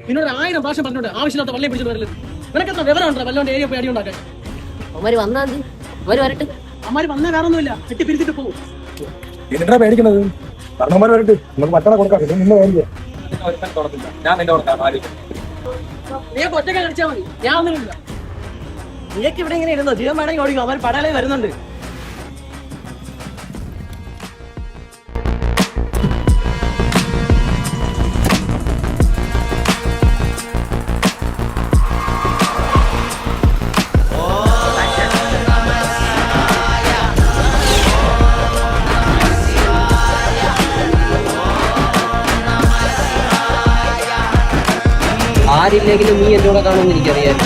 നിന്നോട് 1000 പ്രാവശ്യം പറഞ്ഞോണ്ട് ആവശ്യമില്ലാത്ത വള്ളിയെ പിടിച്ചിട്ട് വരരുത്. നിനക്കെത്ര വിവരം ഉണ്ടോ വല്ലോണ്ട് ഏരിയ പോയി അടി ഉണ്ടാക്കാൻ? അവന്മാര് വന്നാ മതി, അവര് വരട്ടെ. അമ്മാര് വന്നേ വേറൊന്നുമില്ല, കെട്ടി പിരിച്ചിട്ട് പോകും. എന്തിനാ പേടിക്കണത്? കർണന്മാർ വരട്ടെ, നമുക്ക് മറ്റന്നാൾ കൊടുക്കാം. നിന്നെ പേടിക്കുക. ഞാൻ നിന്റെ കൊടുക്കാം. നീ ഒറ്റയ്ക്ക് കളിച്ചാൽ മതി, ഞാൻ ഒന്നുമില്ല. നീക്ക് ഇവിടെ ഇങ്ങനെ ഇരുന്നോ? ജീവൻ വേണമെങ്കിൽ ഓടിക്കും, അവർ പടാലേ വരുന്നുണ്ട്. ആരില്ലെങ്കിലും നീ എന്റെ കൂടെ കാണുമെന്ന് എനിക്കറിയാം.